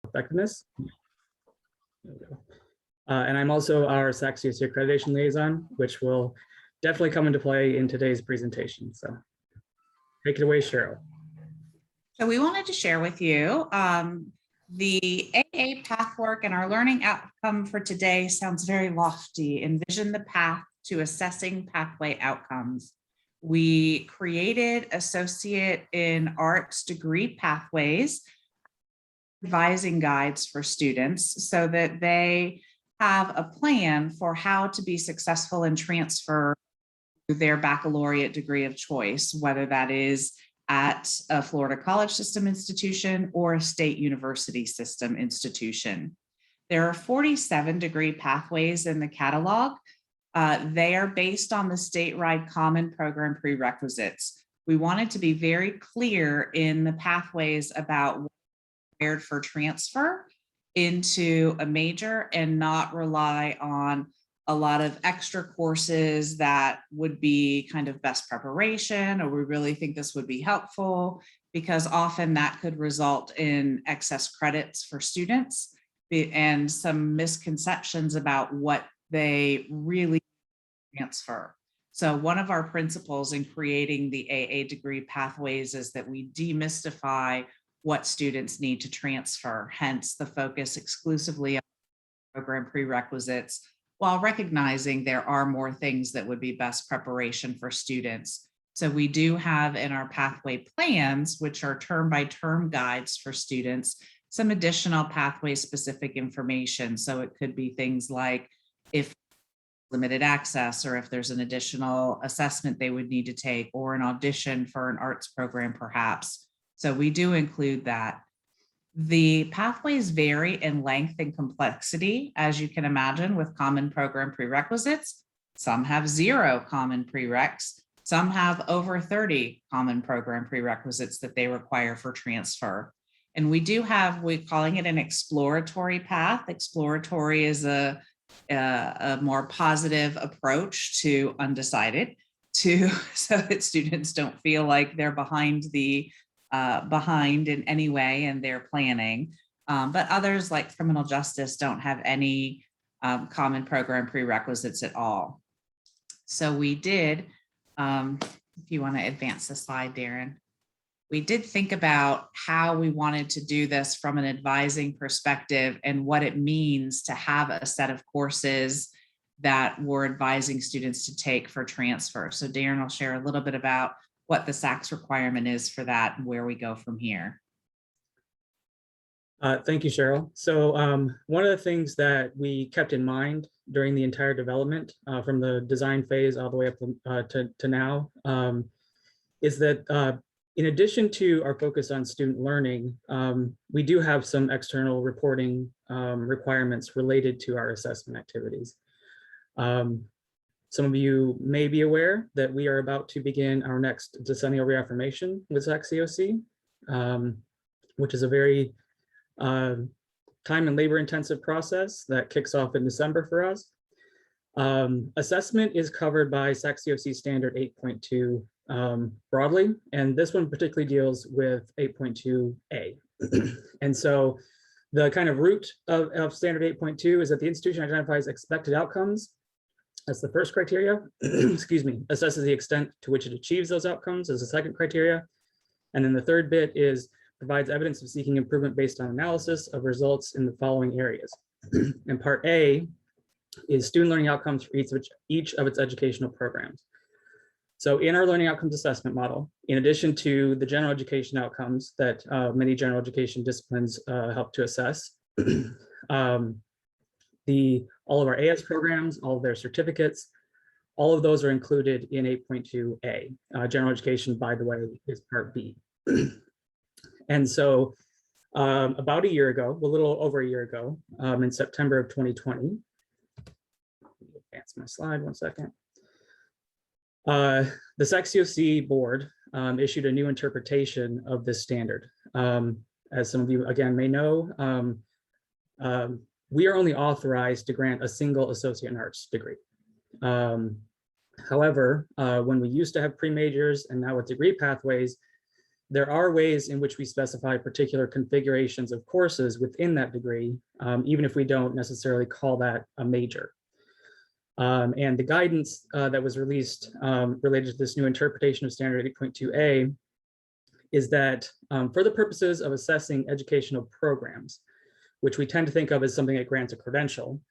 effectiveness. And I'm also our SAC-COC accreditation liaison, which will definitely come into play in today's presentation. So take it away, Cheryl. So we wanted to share with you the AA pathwork, and our learning outcome for today sounds very lofty. Envision the path to assessing pathway outcomes. We created Associate in Arts degree pathways, advising guides for students so that they have a plan for how to be successful in transfer their baccalaureate degree of choice, whether that is at a Florida college system institution or a state university system institution. There are 47 degree pathways in the catalog. They are based on the statewide common program prerequisites. We wanted to be very clear in the pathways about what's required for transfer into a major and not rely on a lot of extra courses that would be kind of best preparation, or we really think this would be helpful, because often that could result in excess credits for students and some misconceptions about what they really transfer. So one of our principles in creating the AA degree pathways is that we demystify what students need to transfer, hence the focus exclusively on program prerequisites, while recognizing there are more things that would be best preparation for students. So we do have in our pathway plans, which are term by term guides for students, some additional pathway specific information. So it could be things like if limited access, or if there's an additional assessment they would need to take, or an audition for an arts program perhaps. So we do include that. The pathways vary in length and complexity, as you can imagine, with common program prerequisites. Some have 0 common prereqs, some have over 30 common program prerequisites that they require for transfer. And we do have, we're calling it an exploratory path. Exploratory is a more positive approach to undecided, so that students don't feel like they're behind in any way in their planning. But others, like criminal justice, don't have any common program prerequisites at all. So we did, if you want to advance the slide, Darren, we did think about how we wanted to do this from an advising perspective and what it means to have a set of courses that we're advising students to take for transfer. So Darren will share a little bit about what the SACS requirement is for that and where we go from here. Thank you, Cheryl. So one of the things that we kept in mind during the entire development from the design phase all the way up to now is that in addition to our focus on student learning, we do have some external reporting requirements related to our assessment activities. Some of you may be aware that we are about to begin our next decennial reaffirmation with SAC-COC, which is a very time and labor intensive process that kicks off in December for us. Assessment is covered by SAC-COC standard 8.2 broadly, and this one particularly deals with 8.2a. And so the kind of root of standard 8.2 is that the institution identifies expected outcomes. That's the first criteria. Excuse me. Assesses the extent to which it achieves those outcomes as the second criteria. And then the third bit is provides evidence of seeking improvement based on analysis of results in the following areas. And part A is student learning outcomes for each of its educational programs. So in our learning outcomes assessment model, in addition to the general education outcomes that many general education disciplines help to assess, all of our AS programs, all of their certificates, all of those are included in 8.2a. General education, by the way, is part B. And so about a year ago, a little over a year ago, in September of 2020, advance my slide 1 second. The SAC-COC board issued a new interpretation of this standard. As some of you again may know, we are only authorized to grant a single associate in arts degree. However, when we used to have pre-majors and now with degree pathways, there are ways in which we specify particular configurations of courses within that degree, even if we don't necessarily call that a major. And the guidance that was released related to this new interpretation of standard 8.2a is that for the purposes of assessing educational programs, which we tend to think of as something that grants a credential,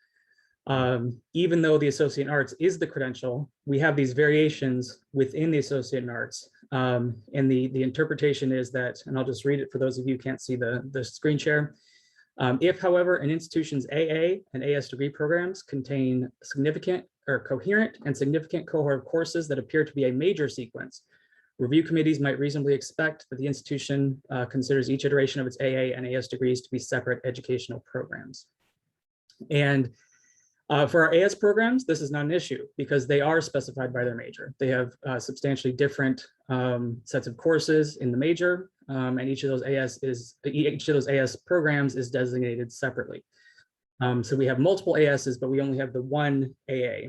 even though the associate in arts is the credential, we have these variations within the associate in arts. And the interpretation is that, and I'll just read it for those of you who can't see the screen share. If, however, an institution's AA and AS degree programs contain significant or coherent and significant cohort of courses that appear to be a major sequence, review committees might reasonably expect that the institution considers each iteration of its AA and AS degrees to be separate educational programs. And for our AS programs, this is not an issue because they are specified by their major. They have substantially different sets of courses in the major, and each of those AS programs is designated separately. So we have multiple ASs, but we only have the one AA.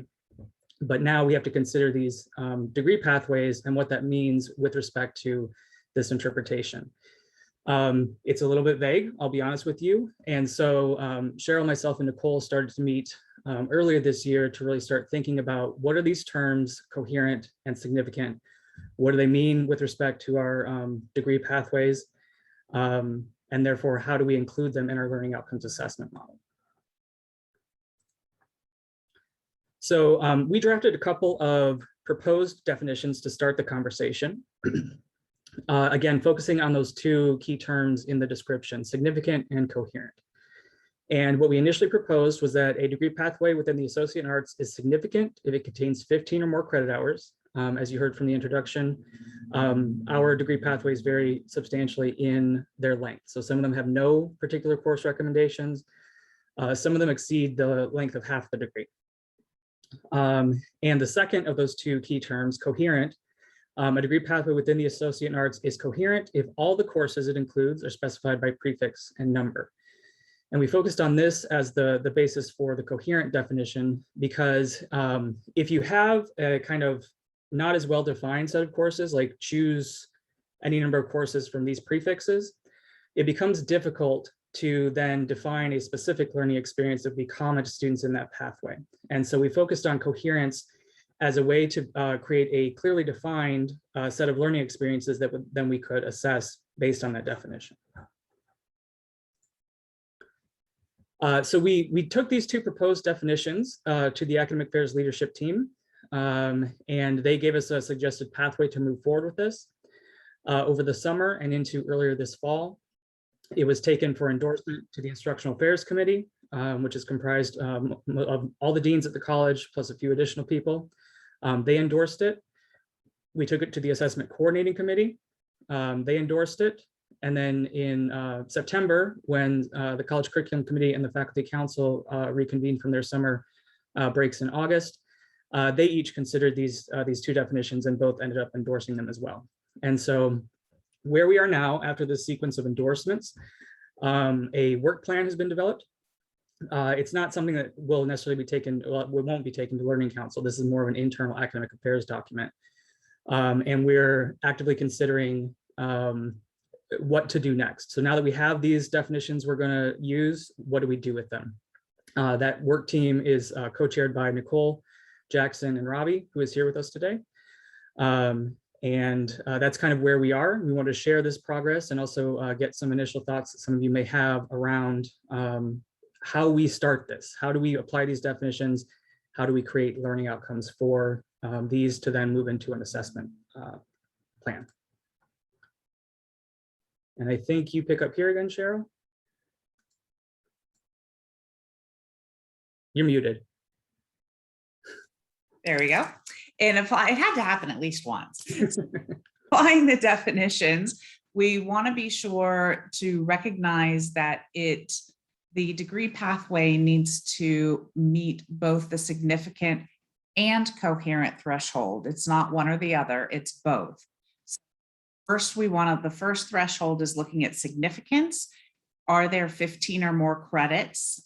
But now we have to consider these degree pathways and what that means with respect to this interpretation. It's a little bit vague, I'll be honest with you. And so Cheryl, myself, and Nicole started to meet earlier this year to really start thinking about what are these terms coherent and significant? What do they mean with respect to our degree pathways? And therefore, how do we include them in our learning outcomes assessment model? So we drafted a couple of proposed definitions to start the conversation. Again, focusing on those two key terms in the description, significant and coherent. And what we initially proposed was that a degree pathway within the associate in arts is significant if it contains 15 or more credit hours. As you heard from the introduction, our degree pathways vary substantially in their length. So some of them have no particular course recommendations. Some of them exceed the length of half the degree. And the second of those two key terms, coherent, a degree pathway within the associate in arts is coherent if all the courses it includes are specified by prefix and number. And we focused on this as the basis for the coherent definition, because if you have a kind of not as well-defined set of courses, like choose any number of courses from these prefixes, it becomes difficult to then define a specific learning experience that would be common to students in that pathway. And so we focused on coherence as a way to create a clearly defined set of learning experiences that then we could assess based on that definition. So we took these two proposed definitions to the Academic Affairs leadership team, and they gave us a suggested pathway to move forward with this over the summer and into earlier this fall. It was taken for endorsement to the Instructional Affairs Committee, which is comprised of all the deans at the college, plus a few additional people. They endorsed it. We took it to the Assessment Coordinating Committee. They endorsed it. And then in September, when the College Curriculum Committee and the Faculty Council reconvened from their summer breaks in August, they each considered these two definitions and both ended up endorsing them as well. And so where we are now after this sequence of endorsements, a work plan has been developed. It's not something that will necessarily be taken, well, it won't be taken to Learning Council. This is more of an internal academic affairs document. And we're actively considering what to do next. So now that we have these definitions we're going to use, what do we do with them? That work team is co-chaired by Nicole, Jackson, and Robbie, who is here with us today. And that's kind of where we are. We want to share this progress and also get some initial thoughts that some of you may have around how we start this. How do we apply these definitions? How do we create learning outcomes for these to then move into an assessment plan? And I think you pick up here again, Cheryl. You're muted. There we go. And it had to happen at least once. Applying the definitions, we want to be sure to recognize that the degree pathway needs to meet both the significant and coherent threshold. It's not one or the other, it's both. First, the first threshold is looking at significance. Are there 15 or more credits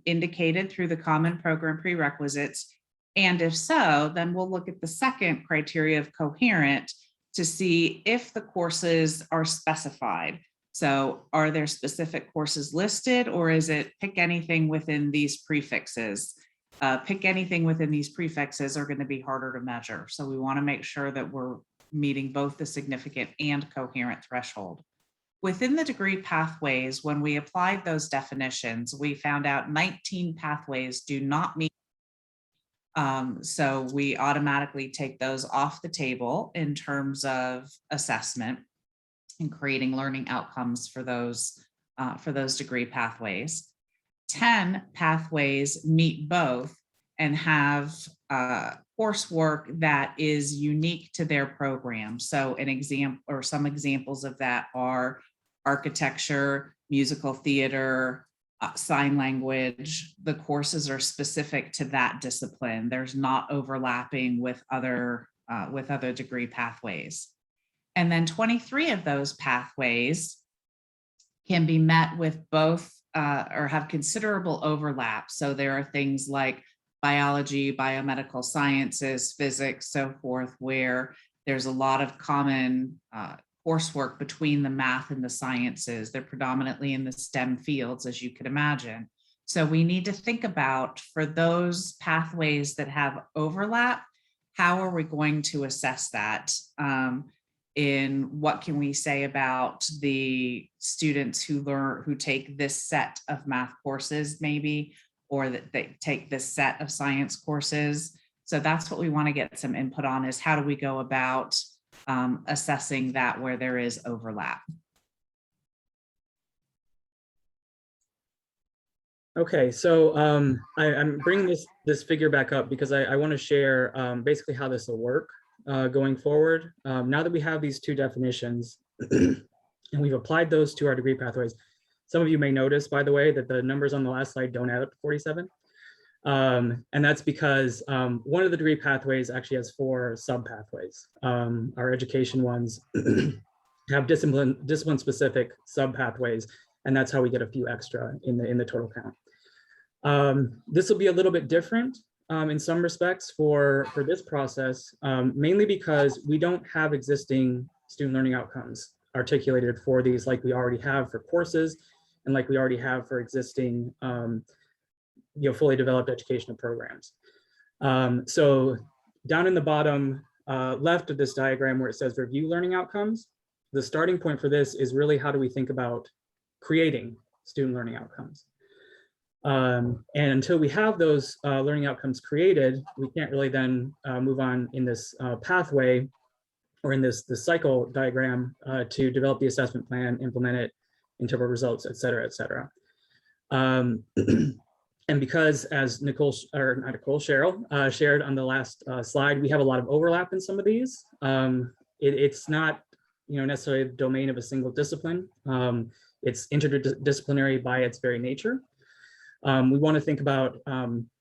indicated through the common program prerequisites? And if so, then we'll look at the second criteria of coherent to see if the courses are specified. So are there specific courses listed, or is it pick anything within these prefixes? Pick anything within these prefixes are going to be harder to measure. So we want to make sure that we're meeting both the significant and coherent threshold. Within the degree pathways, when we applied those definitions, we found out 19 pathways do not meet. So we automatically take those off the table in terms of assessment and creating learning outcomes for those degree pathways. 10 pathways meet both and have coursework that is unique to their program. So an example, or some examples of that are architecture, musical theater, sign language. The courses are specific to that discipline. There's not overlapping with other degree pathways. And then 23 of those pathways can be met with both or have considerable overlap. So there are things like biology, biomedical sciences, physics, so forth, where there's a lot of common coursework between the math and the sciences. They're predominantly in the STEM fields, as you could imagine. So we need to think about, for those pathways that have overlap, how are we going to assess that? In what can we say about the students who take this set of math courses maybe, or that they take this set of science courses. So that's what we want to get some input on, is how do we go about assessing that where there is overlap. Okay, so I'm bringing this figure back up because I want to share basically how this will work going forward. Now that we have these two definitions and we've applied those to our degree pathways, some of you may notice, by the way, that the numbers on the last slide don't add up to 47. And that's because one of the degree pathways actually has 4 sub-pathways. Our education ones have discipline-specific sub-pathways, and that's how we get a few extra in the total count. This will be a little bit different in some respects for this process, mainly because we don't have existing student learning outcomes articulated for these like we already have for courses and like we already have for existing fully developed educational programs. So down in the bottom left of this diagram where it says review learning outcomes, the starting point for this is really how do we think about creating student learning outcomes. And until we have those learning outcomes created, we can't really then move on in this pathway or in this cycle diagram to develop the assessment plan, implement it, interpret results, et cetera, et cetera. And because, as Cheryl shared on the last slide, we have a lot of overlap in some of these. It's not necessarily the domain of a single discipline. It's interdisciplinary by its very nature. We want to think about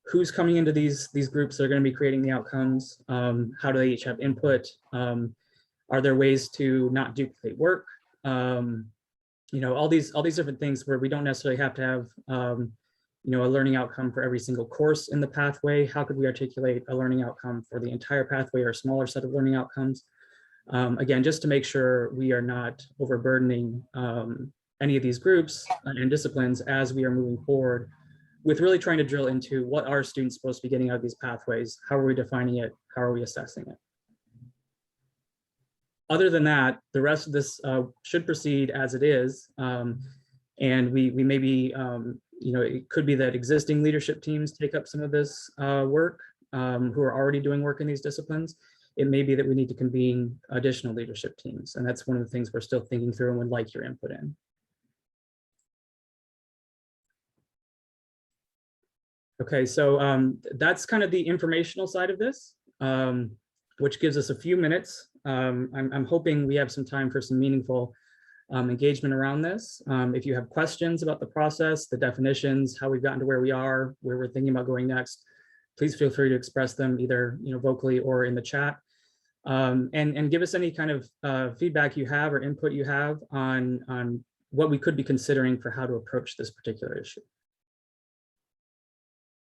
who's coming into these groups that are going to be creating the outcomes. How do they each have input? Are there ways to not duplicate work? All these different things where we don't necessarily have to have a learning outcome for every single course in the pathway. How could we articulate a learning outcome for the entire pathway or a smaller set of learning outcomes? Again, just to make sure we are not overburdening any of these groups and disciplines as we are moving forward with really trying to drill into what are students supposed to be getting out of these pathways? How are we defining it? How are we assessing it? Other than that, the rest of this should proceed as it is. And we maybe, it could be that existing leadership teams take up some of this work who are already doing work in these disciplines. It may be that we need to convene additional leadership teams. And that's one of the things we're still thinking through and would like your input in. Okay, so that's kind of the informational side of this, which gives us a few minutes. I'm hoping we have some time for some meaningful engagement around this. If you have questions about the process, the definitions, how we've gotten to where we are, where we're thinking about going next, please feel free to express them either vocally or in the chat. And give us any kind of feedback you have or input you have on what we could be considering for how to approach this particular issue.